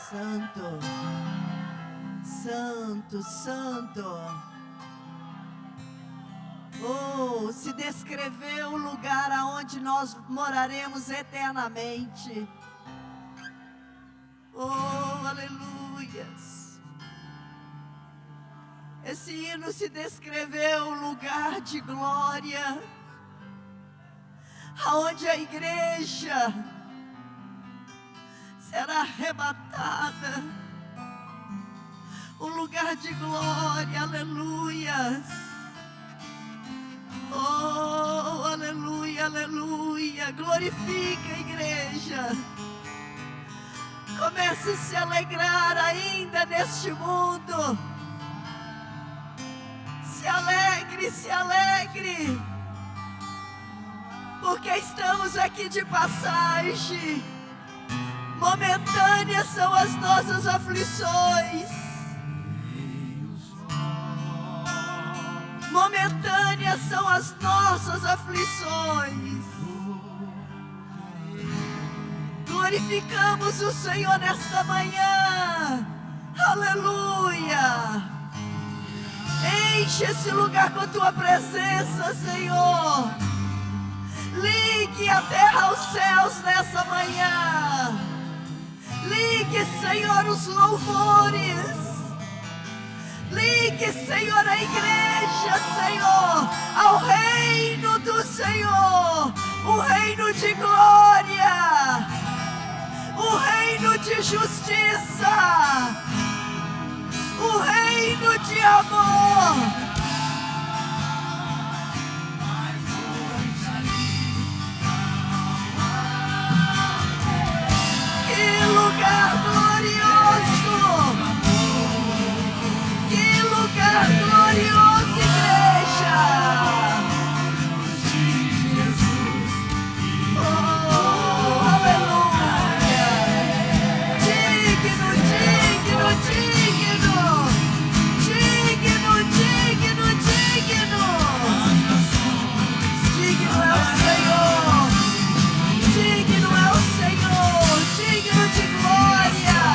Santo, Santo, Santo. Oh, se descreveu o lugar aonde nós moraremos eternamente. Oh, aleluias. Esse hino se descreveu o lugar de glória, aonde a igreja será arrebatada. Um lugar de glória, aleluias. Oh, aleluia, aleluia. Glorifica a igreja. Comece a se alegrar ainda neste mundo. Se alegre, se alegre. Porque estamos aqui de passagem. Momentâneas são as nossas aflições. Momentâneas são as nossas aflições. Glorificamos o Senhor nesta manhã. Aleluia. Enche esse lugar com a tua presença, Senhor. Ligue a terra aos céus nessa manhã. Ligue, Senhor, os louvores. Ligue, Senhor, a igreja, Senhor, ao reino do Senhor, o reino de glória, o reino de justiça, o reino de amor. Que lugar glorioso! Que lugar glorioso, igreja! Oh, aleluia! Digno, digno, digno! Digno, digno, digno! Digno é o Senhor! Digno é o Senhor! Digno de glória!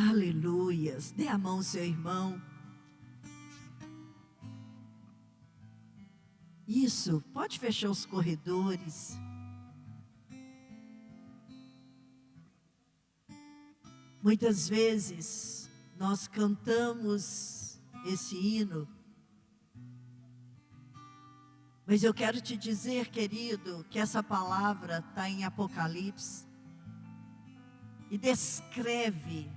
Aleluias. Dê a mão ao seu irmão. Isso, pode fechar os corredores. Muitas vezes nós cantamos esse hino, mas eu quero te dizer, querido, que essa palavra está em Apocalipse e descreve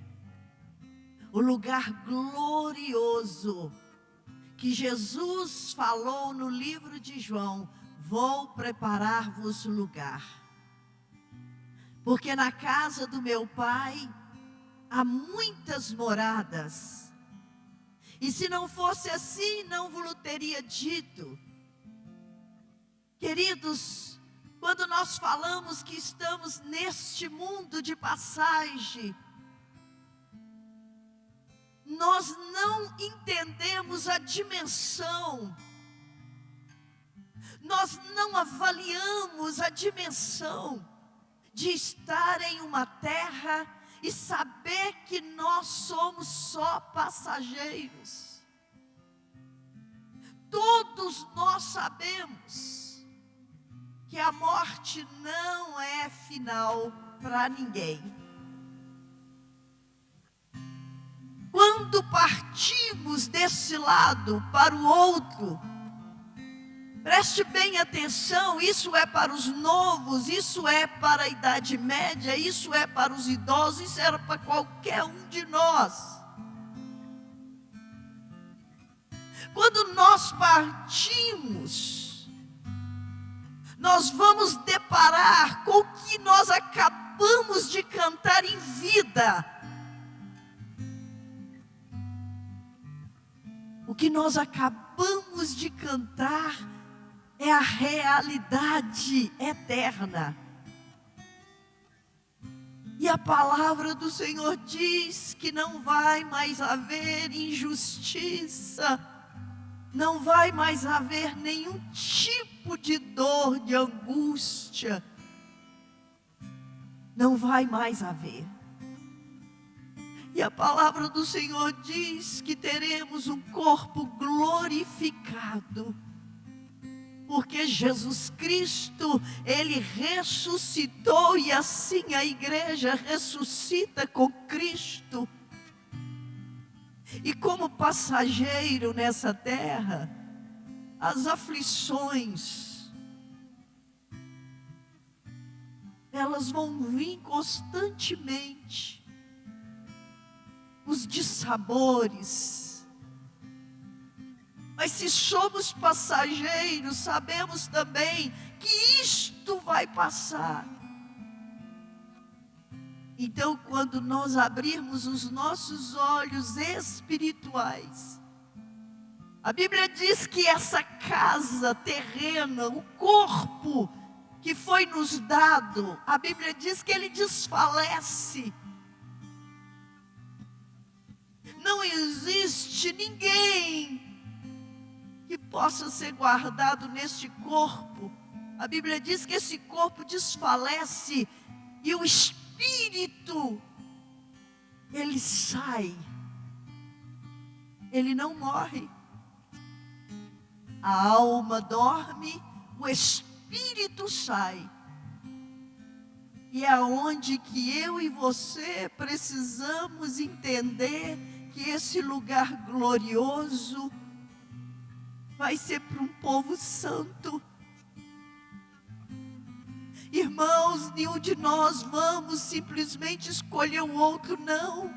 o lugar glorioso que Jesus falou no livro de João: vou preparar-vos lugar. Porque na casa do meu Pai há muitas moradas. E se não fosse assim, não vos teria dito. Queridos, quando nós falamos que estamos neste mundo de passagem, nós não entendemos a dimensão, nós não avaliamos a dimensão de estar em uma terra e saber que nós somos só passageiros. Todos nós sabemos que a morte não é final para ninguém. Quando partimos desse lado para o outro, preste bem atenção, isso é para os novos, isso é para a idade média, isso é para os idosos, isso era para qualquer um de nós. Quando nós partimos, nós vamos deparar com o que nós acabamos de cantar em vida. O que nós acabamos de cantar é a realidade eterna. E a palavra do Senhor diz que não vai mais haver injustiça, não vai mais haver nenhum tipo de dor, de angústia, não vai mais haver. E a palavra do Senhor diz que teremos um corpo glorificado, porque Jesus Cristo, Ele ressuscitou, e assim a igreja ressuscita com Cristo. E como passageiro nessa terra, as aflições, elas vão vir constantemente. Os dissabores. Mas se somos passageiros, sabemos também que isto vai passar. Então, quando nós abrirmos os nossos olhos espirituais, a Bíblia diz que essa casa terrena, o corpo que foi nos dado, a Bíblia diz que ele desfalece. Não existe ninguém que possa ser guardado neste corpo. A Bíblia diz que esse corpo desfalece e o espírito, ele sai. Ele não morre. A alma dorme, o espírito sai. E é onde que eu e você precisamos entender que esse lugar glorioso vai ser para um povo santo. Irmãos, nenhum de nós vamos simplesmente escolher o outro, não.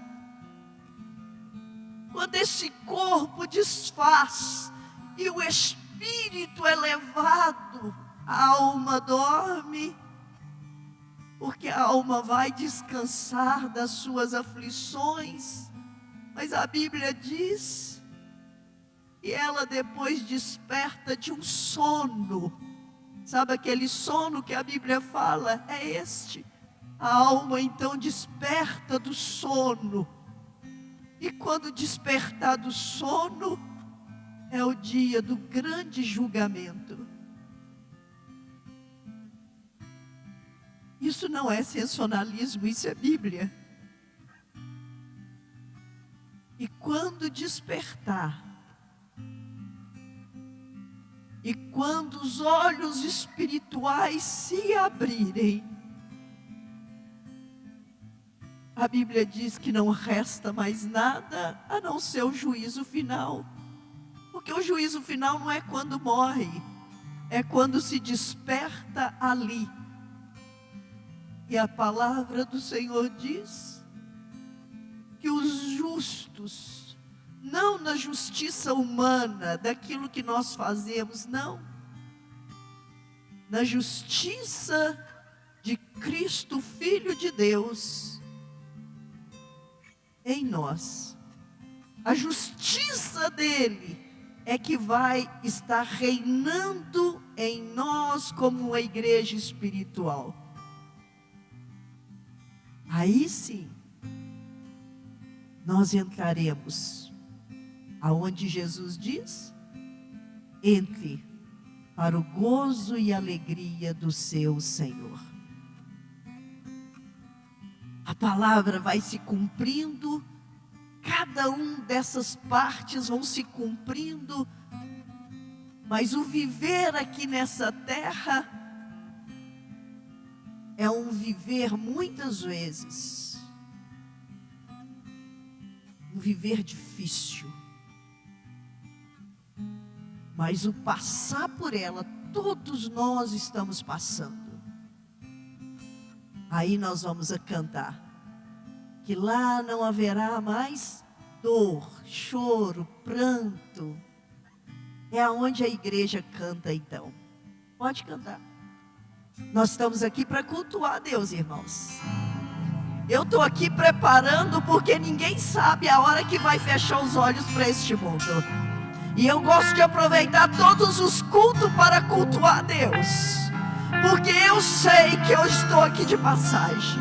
Quando esse corpo desfaz e o espírito é levado, a alma dorme, porque a alma vai descansar das suas aflições. Mas a Bíblia diz que ela depois desperta de um sono. Sabe aquele sono que a Bíblia fala? É este. A alma então desperta do sono. E quando despertar do sono, é o dia do grande julgamento. Isso não é sensacionalismo, isso é Bíblia. E quando despertar, e quando os olhos espirituais se abrirem, a Bíblia diz que não resta mais nada a não ser o juízo final. Porque o juízo final não é quando morre, é quando se desperta ali. E a palavra do Senhor diz que os justos não na justiça humana, daquilo que nós fazemos, não. Na justiça de Cristo, Filho de Deus, em nós. A justiça dele é que vai estar reinando em nós como uma igreja espiritual. Aí sim, nós entraremos aonde Jesus diz: entre para o gozo e alegria do seu Senhor. A palavra vai se cumprindo, cada uma dessas partes vão se cumprindo, mas o viver aqui nessa terra é um viver muitas vezes, um viver difícil. Mas o passar por ela, todos nós estamos passando. Aí nós vamos a cantar que lá não haverá mais dor, choro, pranto. É aonde a igreja canta então. Pode cantar. Nós estamos aqui para cultuar a Deus, irmãos. Eu estou aqui preparando porque ninguém sabe a hora que vai fechar os olhos para este mundo. E eu gosto de aproveitar todos os cultos para cultuar a Deus, porque eu sei que eu estou aqui de passagem.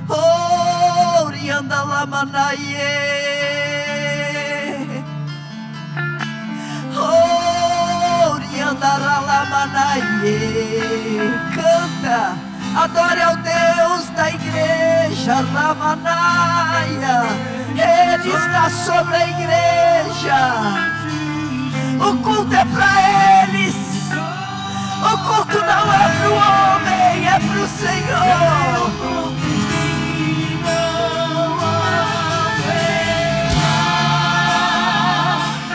Oh, Riandalamanaie, oh, Riandaralamanaie. Canta, adore ao Deus da igreja, Ramanaia. Ele está sobre a igreja. O culto é para eles. O culto não é para o homem, é para o Senhor.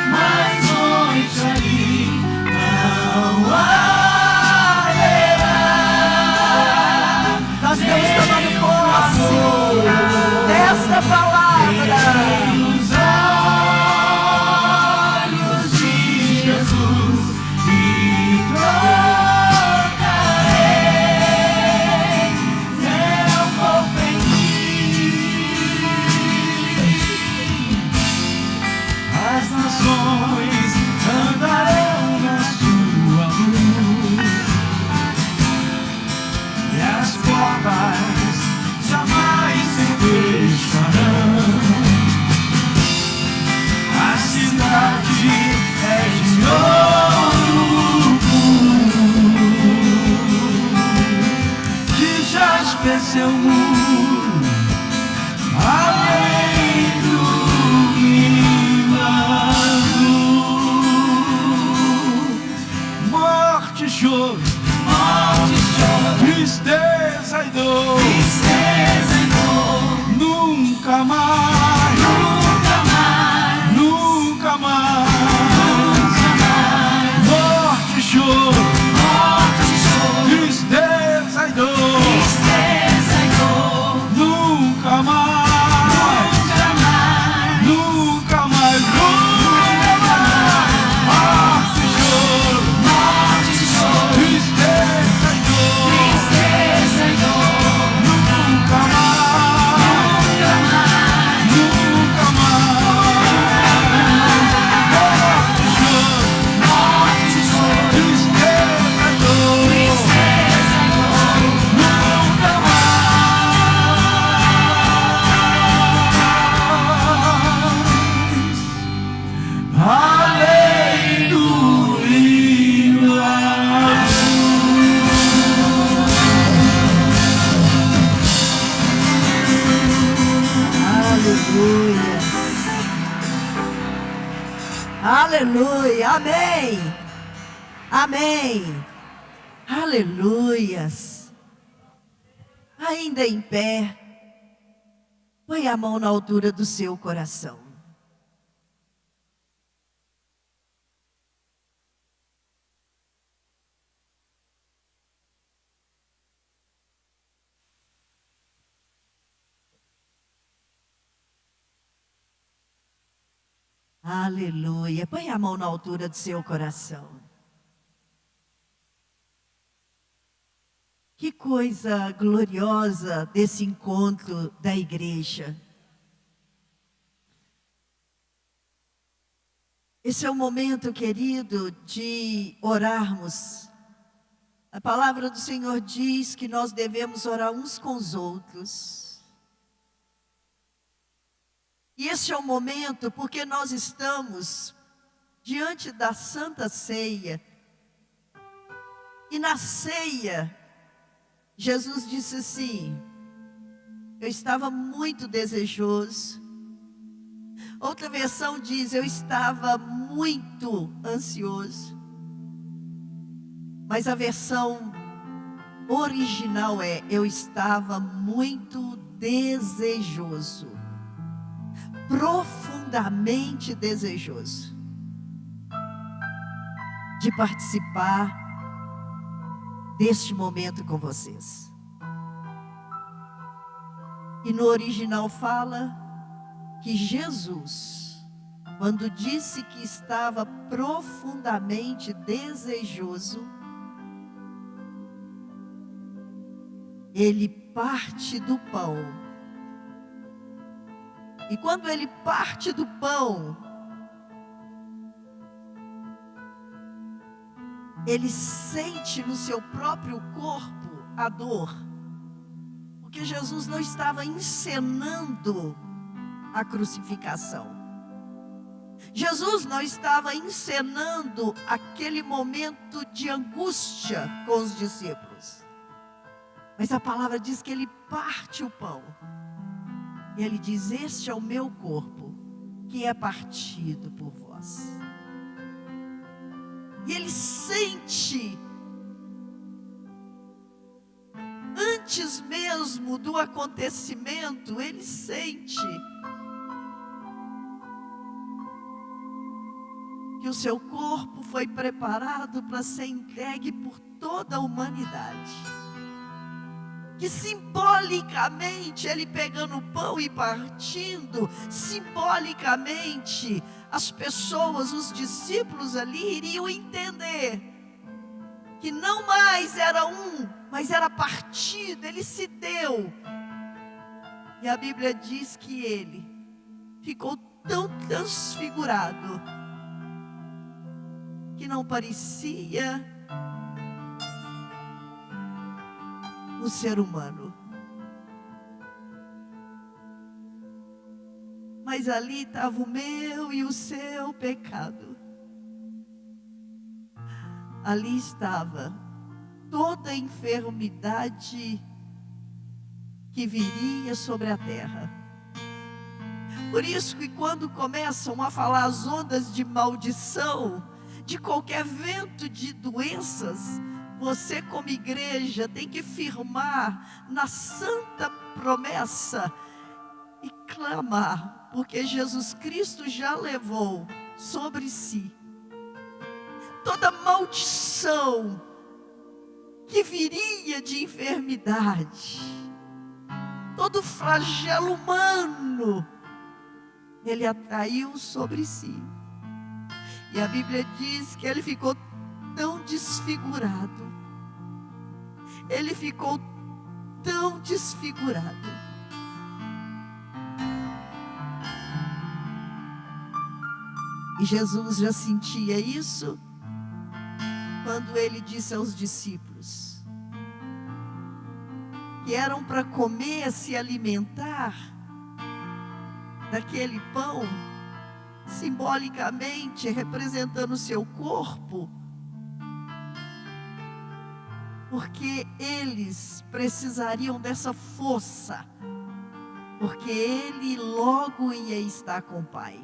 Mais noite ali não haverá. Nós estamos tomando posse desta palavra. Os olhos de Jesus e trocarei céu por as nações andarão na sua luz e as portas jamais se fecharão. A cidade é de ouro que jaspe seu muro, além do rio azul. Morte, choro, tristeza e dor, nunca mais, nunca mais. Morte, choro, tristeza e dor, nunca mais, nunca mais, nunca mais. Morte, choro, tristeza e dor, nunca mais, nunca mais. Morte, choro, tristeza e dor, nunca mais. Além do rio azul. Aleluia. Aleluia. Amém. Amém. Aleluias. Ainda em pé, põe a mão na altura do seu coração. Aleluia. Põe a mão na altura do seu coração. Que coisa gloriosa desse encontro da igreja. Esse é o momento, querido, de orarmos. A palavra do Senhor diz que nós devemos orar uns com os outros. E esse é o momento porque nós estamos diante da Santa Ceia. E na ceia, Jesus disse assim: eu estava muito desejoso. Outra versão diz: eu estava muito ansioso. Mas a versão original é: eu estava muito desejoso. Profundamente desejoso de participar deste momento com vocês. E no original fala que Jesus, quando disse que estava profundamente desejoso, ele parte do pão. E quando ele parte do pão, ele sente no seu próprio corpo a dor. Porque Jesus não estava encenando a crucificação. Jesus não estava encenando aquele momento de angústia com os discípulos. Mas a palavra diz que ele parte o pão. E ele diz: este é o meu corpo, que é partido por vós. E ele sente, antes mesmo do acontecimento, ele sente que o seu corpo foi preparado para ser entregue por toda a humanidade. Que simbolicamente, ele pegando o pão e partindo, simbolicamente, as pessoas, os discípulos ali iriam entender que não mais era um, mas era partido, ele se deu. E a Bíblia diz que ele ficou tão transfigurado que não parecia um ser humano. Mas ali estava o meu e o seu pecado. Ali estava toda a enfermidade que viria sobre a terra. Por isso que quando começam a falar as ondas de maldição, de qualquer vento de doenças, você como igreja tem que firmar na santa promessa e clamar, porque Jesus Cristo já levou sobre si toda maldição que viria de enfermidade, todo flagelo humano, ele atraiu sobre si. E a Bíblia diz que ele ficou tão desfigurado. Ele ficou tão desfigurado. E Jesus já sentia isso quando ele disse aos discípulos que eram para comer, se alimentar daquele pão, simbolicamente representando o seu corpo, porque eles precisariam dessa força, porque ele logo ia estar com o Pai,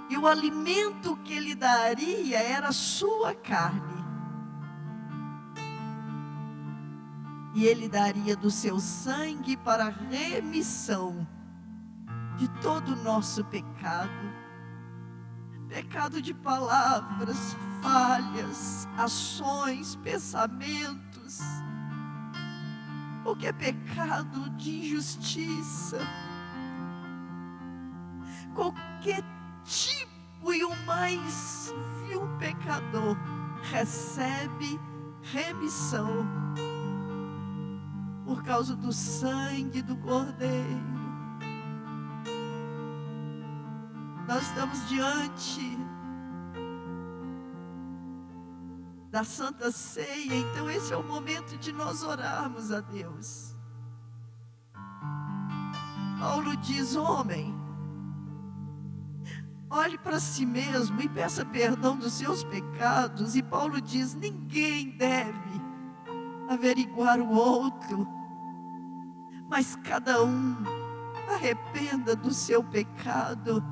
e o alimento que ele daria era a sua carne, e ele daria do seu sangue para a remissão de todo o nosso pecado, pecado de palavras, falhas, ações, pensamentos, qualquer pecado de injustiça, qualquer tipo o mais vil pecador recebe remissão por causa do sangue do Cordeiro. Nós estamos diante da Santa Ceia, então esse é o momento de nós orarmos a Deus. Paulo diz: homem, olhe para si mesmo e peça perdão dos seus pecados. E Paulo diz: ninguém deve averiguar o outro, mas cada um arrependa do seu pecado,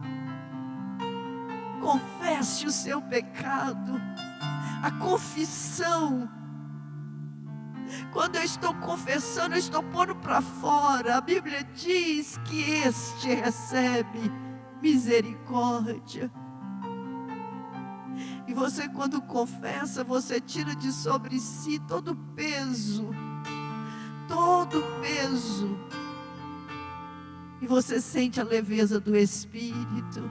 confesse o seu pecado. A confissão, quando eu estou confessando, eu estou pondo para fora. A Bíblia diz que este recebe misericórdia. E você, quando confessa, você tira de sobre si todo peso, e você sente a leveza do Espírito.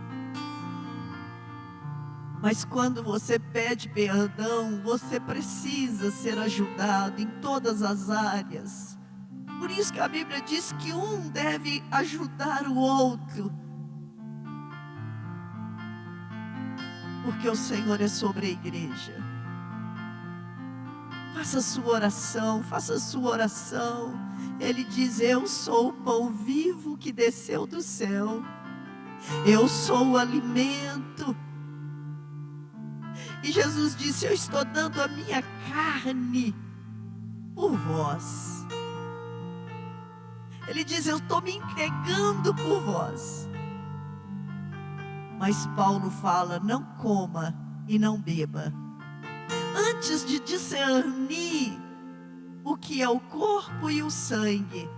Mas quando você pede perdão, você precisa ser ajudado em todas as áreas. Por isso que a Bíblia diz que um deve ajudar o outro, porque o Senhor é sobre a igreja. Faça a sua oração. Ele diz: eu sou o pão vivo que desceu do céu, eu sou o alimento. E Jesus disse: eu estou dando a minha carne por vós. Ele diz: eu estou me entregando por vós. Mas Paulo fala: não coma e não beba, antes de discernir o que é o corpo e o sangue.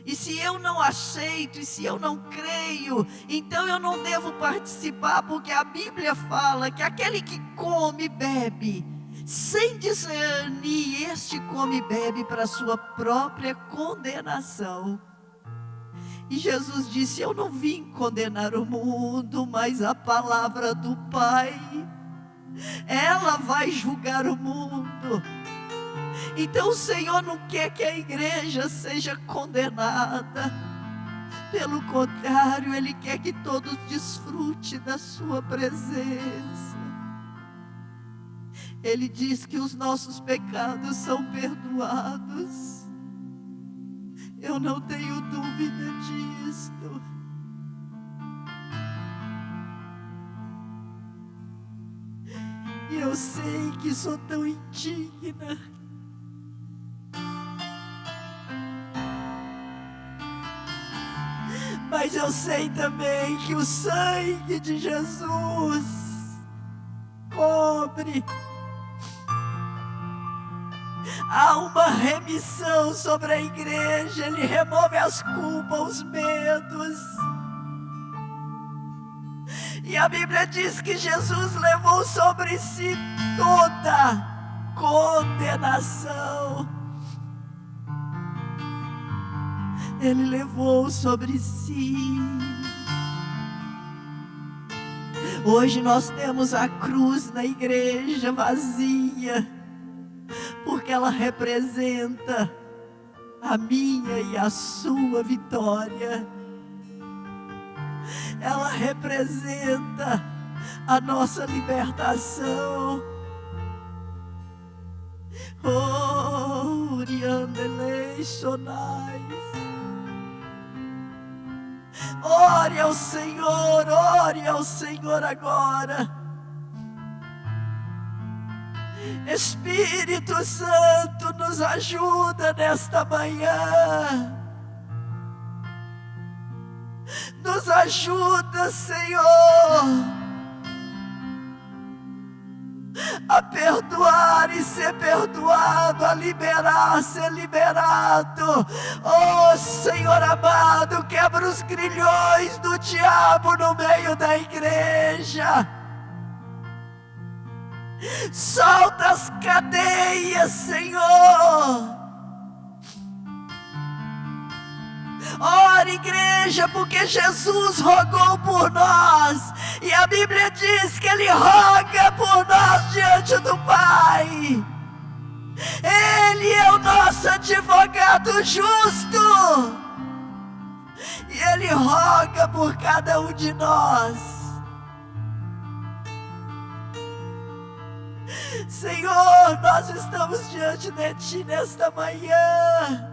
E se eu não aceito, e se eu não creio, então eu não devo participar, porque a Bíblia fala que aquele que come e bebe sem discernir, este come e bebe para a sua própria condenação. E Jesus disse: eu não vim condenar o mundo, mas a palavra do Pai, ela vai julgar o mundo. Então o Senhor não quer que a igreja seja condenada. Pelo contrário, Ele quer que todos desfrutem da sua presença. Ele diz que os nossos pecados são perdoados. Eu não tenho dúvida disto. E eu sei que sou tão indigna. Mas eu sei também que o sangue de Jesus cobre. Há uma remissão sobre a igreja. Ele remove as culpas, os medos. E a Bíblia diz que Jesus levou sobre si toda condenação. Ele levou sobre si. Hoje nós temos a cruz na igreja vazia, porque ela representa a minha e a sua vitória. Ela representa a nossa libertação. Oh, Uriandelei Sonais. Ore ao Senhor agora. Espírito Santo, nos ajuda nesta manhã. Nos ajuda, Senhor, a perdoar e ser perdoado, a liberar, ser liberado. Oh, Senhor amado, quebra os grilhões do diabo no meio da igreja. Solta as cadeias, Senhor. Ora, igreja, porque Jesus rogou por nós. E a Bíblia diz que Ele roga por nós diante do Pai. Ele é o nosso advogado justo. E Ele roga por cada um de nós. Senhor, nós estamos diante de Ti nesta manhã,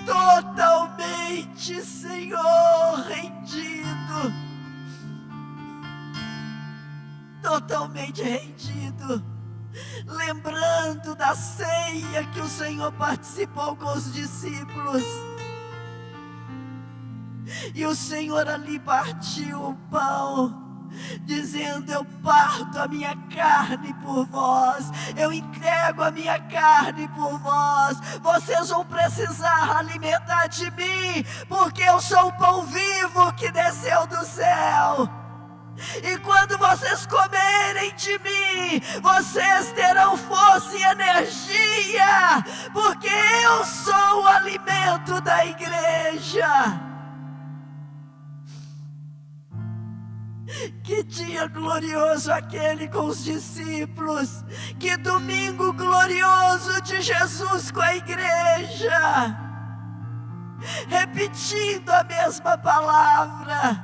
totalmente, Senhor, rendido, totalmente rendido, lembrando da ceia que o Senhor participou com os discípulos. E o Senhor ali partiu o pão, dizendo: eu parto a minha carne por vós, eu entrego a minha carne por vós, vocês vão precisar alimentar de mim, porque eu sou o pão vivo que desceu do céu. E quando vocês comerem de mim, vocês terão força e energia, porque eu sou o alimento da igreja. Que dia glorioso aquele com os discípulos, que domingo glorioso de Jesus com a igreja, repetindo a mesma palavra.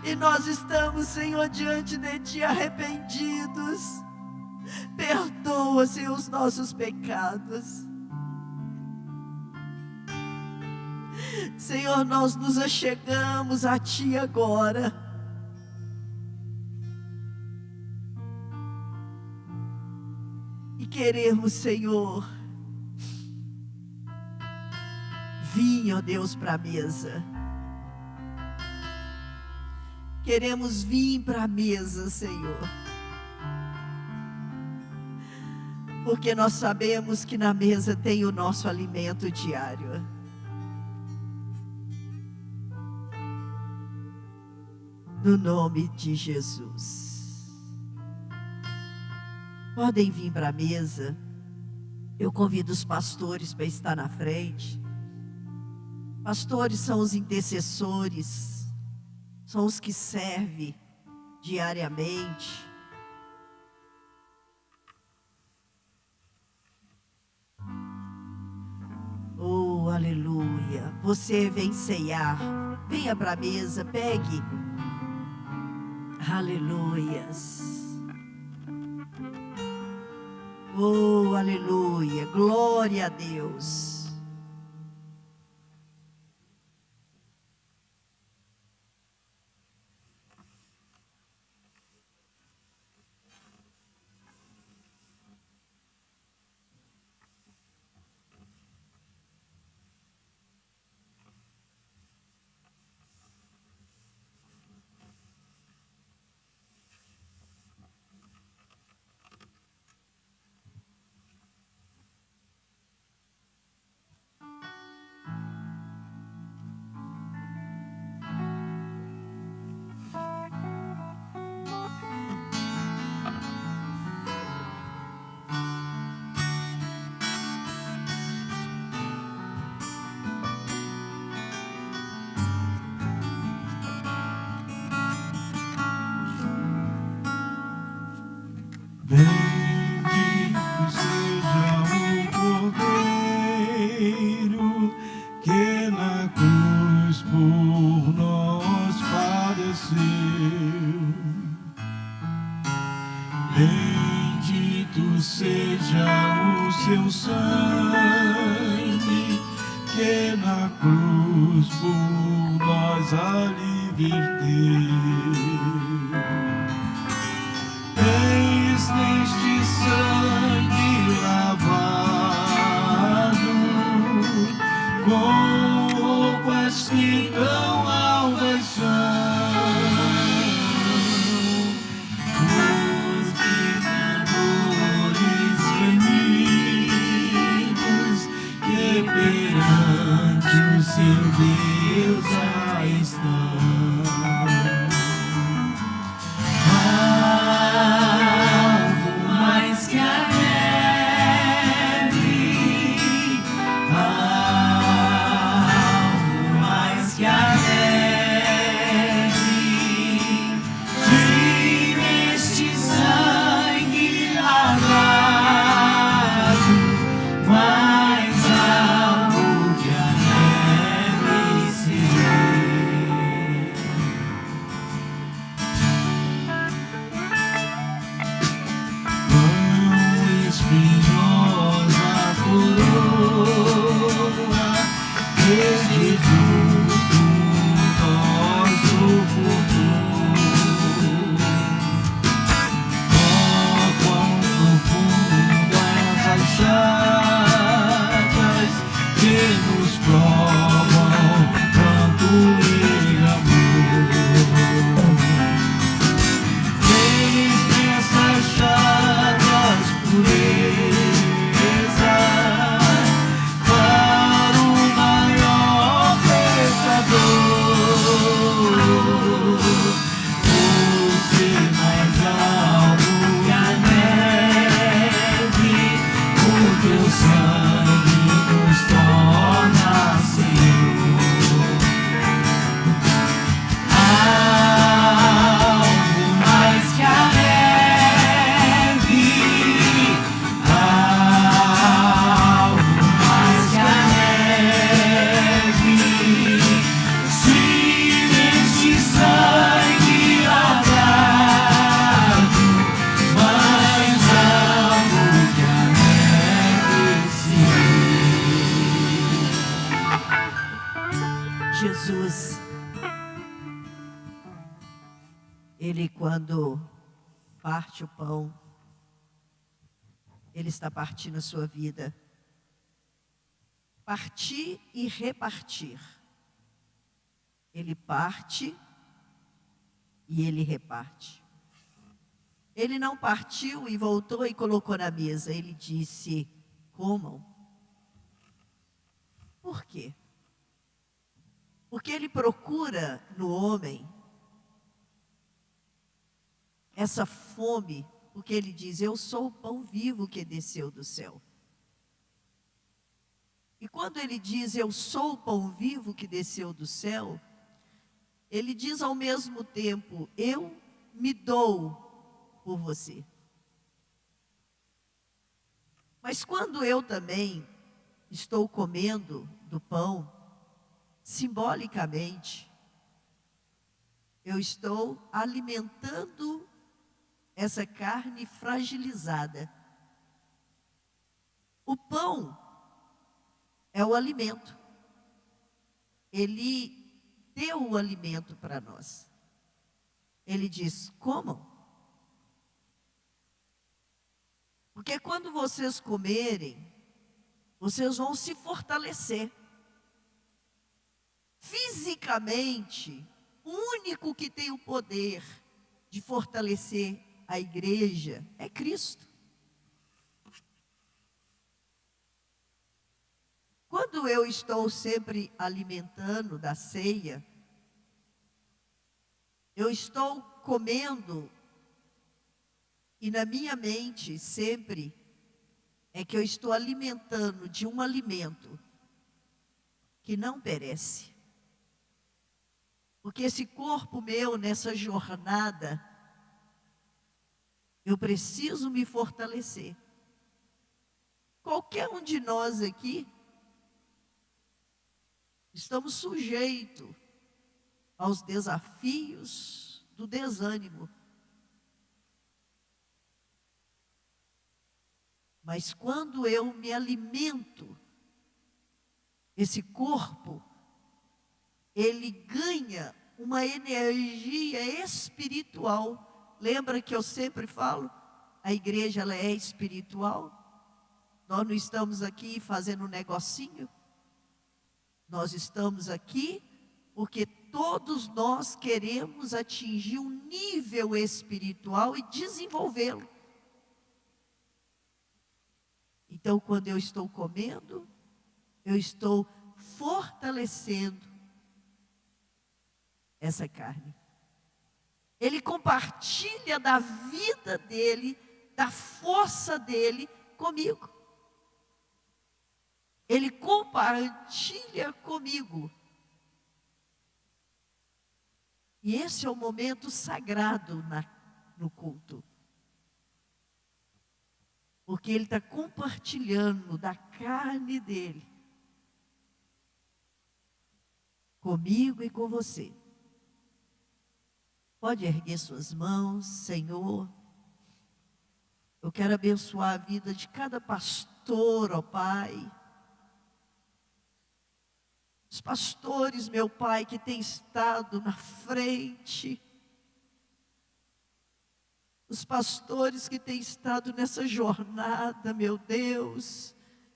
E nós estamos, Senhor, diante de Ti arrependidos. Perdoa, Senhor, os nossos pecados. Senhor, nós nos achegamos a Ti agora. E queremos, Senhor, vir, ó Deus, para a mesa. Queremos vir para a mesa, Senhor, porque nós sabemos que na mesa tem o nosso alimento diário. No nome de Jesus. Podem vir para a mesa. Eu convido os pastores para estar na frente. Pastores são os intercessores, são os que servem diariamente. Oh, aleluia. Você vem ceiar, venha para a mesa, pegue. Aleluias. Oh, aleluia. Glória a Deus. Bendito seja o Cordeiro que na cruz por nós padeceu. Bendito seja o seu sangue que na cruz por nós ali verteu. Neste sangue lavado, com roupas que tão alvas são, os pecadores remidos que perante o seu Deus já estão. Ele, quando parte o pão, Ele está partindo a sua vida. Partir e repartir. Ele parte e Ele reparte. Ele não partiu e voltou e colocou na mesa. Ele disse: comam. Por quê? Porque Ele procura no homem essa fome, porque Ele diz: eu sou o pão vivo que desceu do céu. E quando Ele diz: eu sou o pão vivo que desceu do céu, Ele diz ao mesmo tempo: eu me dou por você. Mas quando eu também estou comendo do pão, simbolicamente, eu estou alimentando essa carne fragilizada. O pão é o alimento. Ele deu o alimento para nós. Ele diz: comam. Porque quando vocês comerem, vocês vão se fortalecer. Fisicamente, o único que tem o poder de fortalecer a igreja é Cristo. Quando eu estou sempre alimentando da ceia, eu estou comendo, e na minha mente sempre é que eu estou alimentando de um alimento que não perece. Porque esse corpo meu, nessa jornada, eu preciso me fortalecer. Qualquer um de nós aqui, estamos sujeitos aos desafios do desânimo. Mas quando eu me alimento, esse corpo, ele ganha uma energia espiritual. Lembra que eu sempre falo? A igreja, ela é espiritual. Nós não estamos aqui fazendo um negocinho. Nós estamos aqui porque todos nós queremos atingir um nível espiritual e desenvolvê-lo. Então, quando eu estou comendo, eu estou fortalecendo essa carne. Ele compartilha da vida dele, da força dele comigo. Ele compartilha comigo. E esse é o momento sagrado no culto. Porque ele está compartilhando da carne dele comigo e com você. Pode erguer suas mãos. Senhor, eu quero abençoar a vida de cada pastor, ó Pai. Os pastores, meu Pai, que têm estado na frente. Os pastores que têm estado nessa jornada, meu Deus,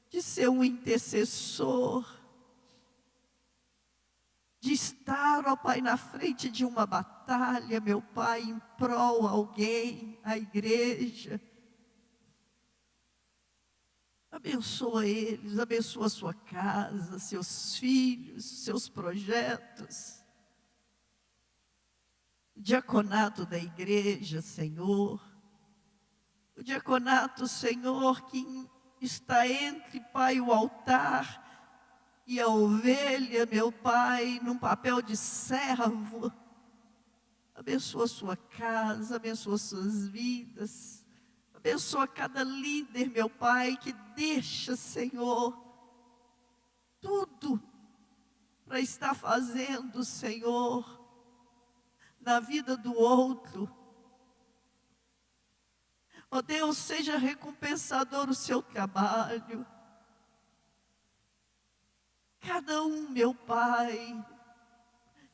de ser um intercessor. De estar, ó Pai, na frente de uma batalha, meu Pai, em prol a alguém, a igreja. Abençoa eles, abençoa a sua casa, seus filhos, seus projetos. O diaconato da igreja, Senhor. O diaconato, Senhor, que está entre, Pai, o altar e a ovelha, meu Pai, num papel de servo. Abençoa a sua casa, abençoa suas vidas. Abençoa cada líder, meu Pai, que deixa, Senhor, tudo para estar fazendo, Senhor, na vida do outro. Ó Deus, seja recompensador o seu trabalho. Cada um, meu Pai,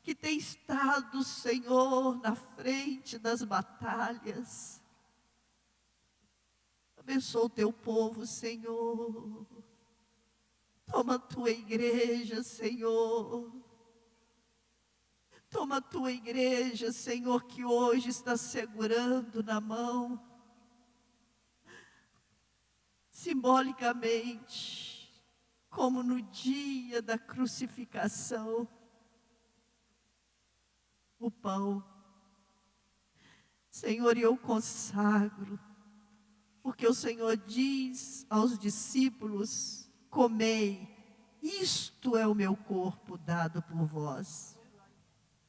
que tem estado, Senhor, na frente das batalhas. Abençoa o teu povo, Senhor. Toma a tua igreja, Senhor. Toma a tua igreja, Senhor, que hoje está segurando na mão, simbolicamente, como no dia da crucificação, o pão. Senhor, eu consagro, porque o Senhor diz aos discípulos: comei, isto é o meu corpo dado por vós.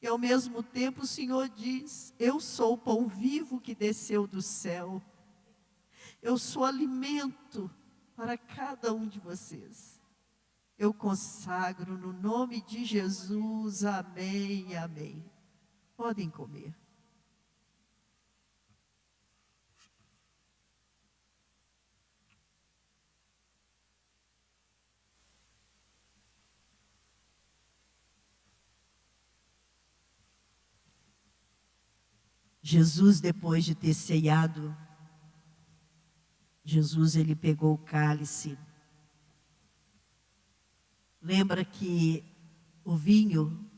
E ao mesmo tempo o Senhor diz: eu sou o pão vivo que desceu do céu. Eu sou alimento para cada um de vocês. Eu consagro no nome de Jesus. Amém, amém. Podem comer. Jesus, depois de ter ceiado, ele pegou o cálice. Lembra que o vinho,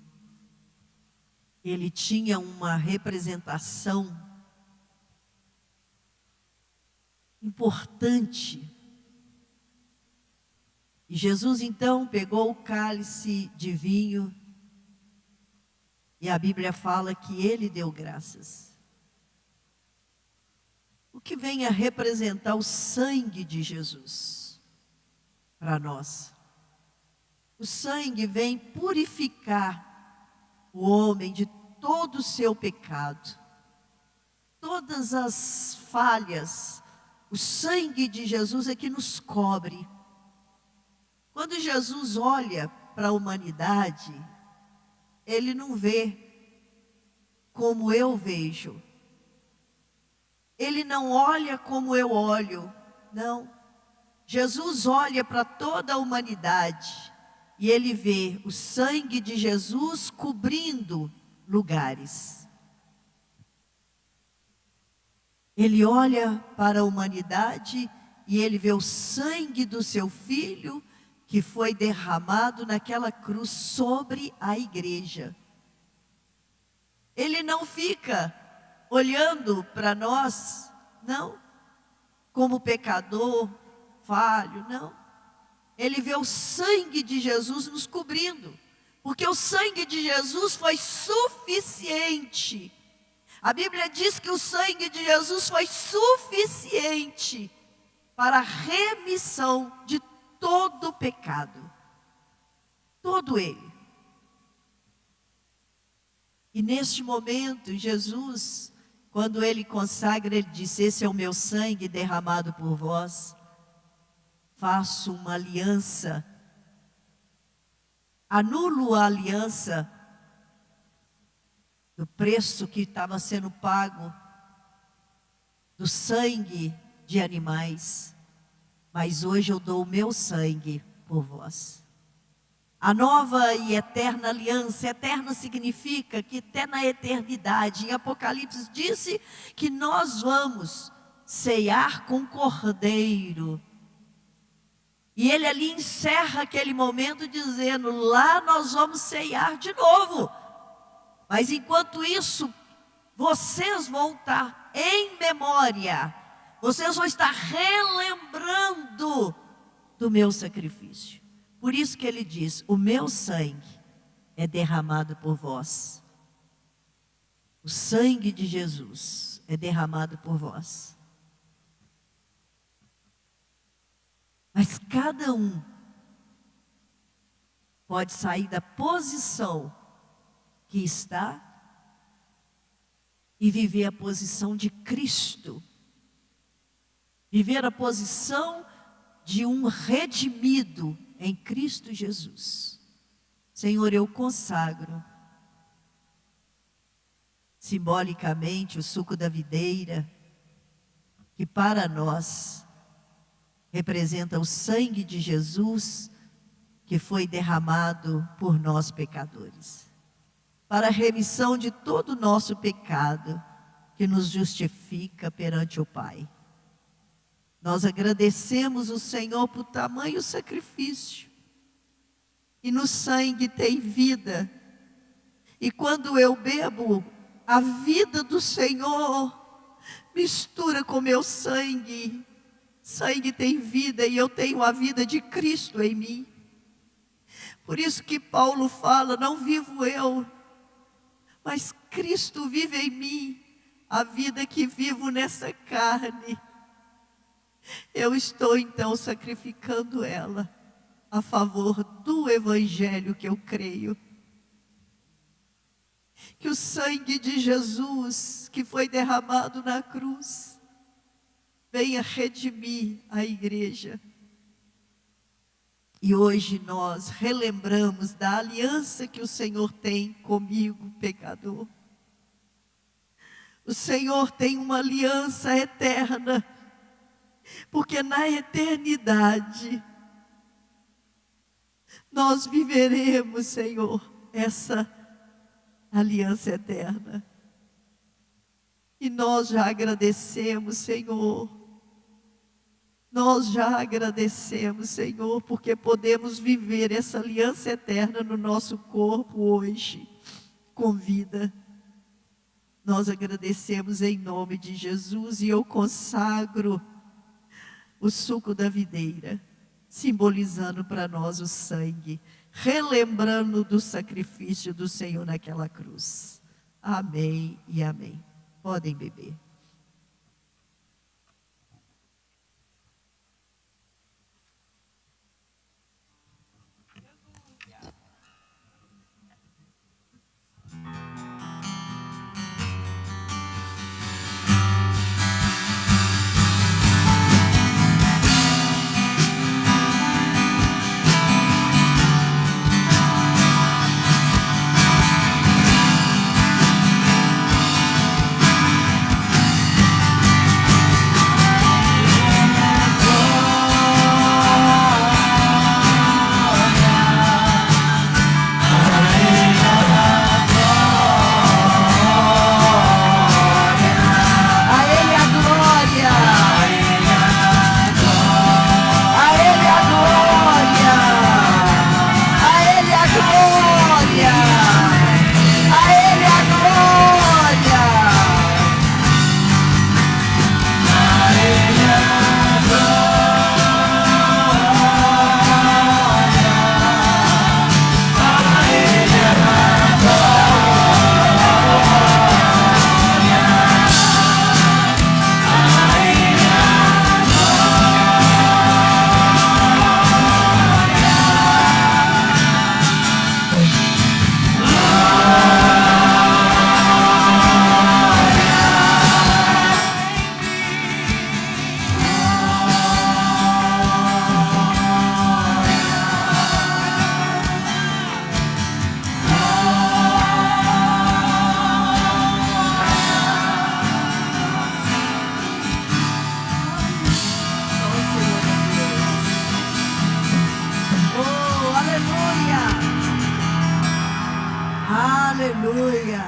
ele tinha uma representação importante. E Jesus então pegou o cálice de vinho, e a Bíblia fala que ele deu graças. O que vem a representar o sangue de Jesus para nós. O sangue vem purificar o homem de todo o seu pecado, todas as falhas. O sangue de Jesus é que nos cobre. Quando Jesus olha para a humanidade, ele não vê como eu vejo. Ele não olha como eu olho, não. Jesus olha para toda a humanidade e ele vê o sangue de Jesus cobrindo lugares. Ele olha para a humanidade e ele vê o sangue do seu filho que foi derramado naquela cruz sobre a igreja. Ele não fica olhando para nós, não, como pecador, falho, não. Ele vê o sangue de Jesus nos cobrindo, porque o sangue de Jesus foi suficiente. A Bíblia diz que o sangue de Jesus foi suficiente para a remissão de todo o pecado, todo ele. E neste momento, Jesus, quando ele consagra, ele diz: esse é o meu sangue derramado por vós. Faço uma aliança, anulo a aliança do preço que estava sendo pago, do sangue de animais, mas hoje eu dou o meu sangue por vós. A nova e eterna aliança. Eterna significa que até na eternidade. Em Apocalipse disse que nós vamos ceiar com o Cordeiro. E ele ali encerra aquele momento dizendo: lá nós vamos ceiar de novo. Mas enquanto isso, vocês vão estar em memória. Vocês vão estar relembrando do meu sacrifício. Por isso que ele diz: o meu sangue é derramado por vós. O sangue de Jesus é derramado por vós. Mas cada um pode sair da posição que está e viver a posição de Cristo. Viver a posição de um redimido em Cristo Jesus. Senhor, eu consagro simbolicamente o suco da videira, que para nós representa o sangue de Jesus que foi derramado por nós pecadores. para a remissão de todo o nosso pecado, que nos justifica perante o Pai. Nós agradecemos o Senhor por tamanho sacrifício. E no sangue tem vida. E quando eu bebo, a vida do Senhor mistura com meu sangue. Sangue tem vida e eu tenho a vida de Cristo em mim. Por isso que Paulo fala, não vivo eu, mas Cristo vive em mim. A vida que vivo nessa carne, eu estou então sacrificando ela a favor do Evangelho que eu creio. Que o sangue de Jesus, que foi derramado na cruz, venha redimir a igreja. E hoje nós relembramos da aliança que o Senhor tem comigo, pecador. O Senhor tem uma aliança eterna, porque na eternidade nós viveremos, Senhor, essa aliança eterna. E nós já agradecemos, Senhor. Nós já agradecemos, Senhor, porque podemos viver essa aliança eterna no nosso corpo hoje, com vida. Nós agradecemos em nome de Jesus e eu consagro o suco da videira, simbolizando para nós o sangue, relembrando do sacrifício do Senhor naquela cruz. Amém e amém. Podem beber. Aleluia.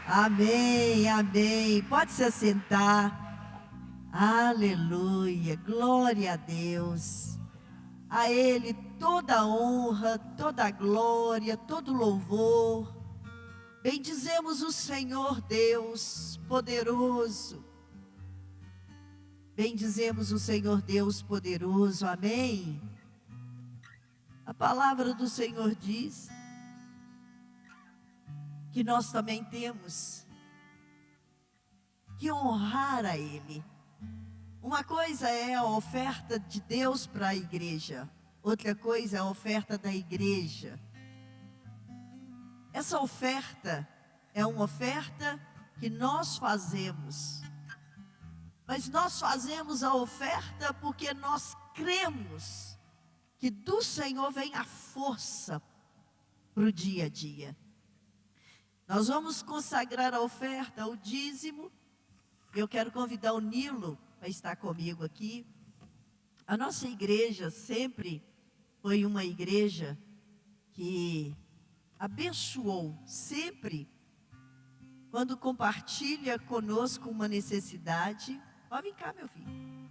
Amém, amém. Pode se assentar. Aleluia. Glória a Deus. A Ele toda a honra, toda a glória, todo o louvor. Bendizemos o Senhor Deus poderoso. Bendizemos o Senhor Deus poderoso. Amém. A palavra do Senhor diz que nós também temos que honrar a Ele. Uma coisa é a oferta de Deus para a igreja, outra coisa é a oferta da igreja. Essa oferta é uma oferta que nós fazemos, mas nós fazemos a oferta porque nós cremos que do Senhor vem a força para o dia a dia. Nós vamos consagrar a oferta, o dízimo. Eu quero convidar o Nilo para estar comigo aqui. A nossa igreja sempre foi uma igreja que abençoou sempre quando compartilha conosco uma necessidade. Ó, vem cá, meu filho.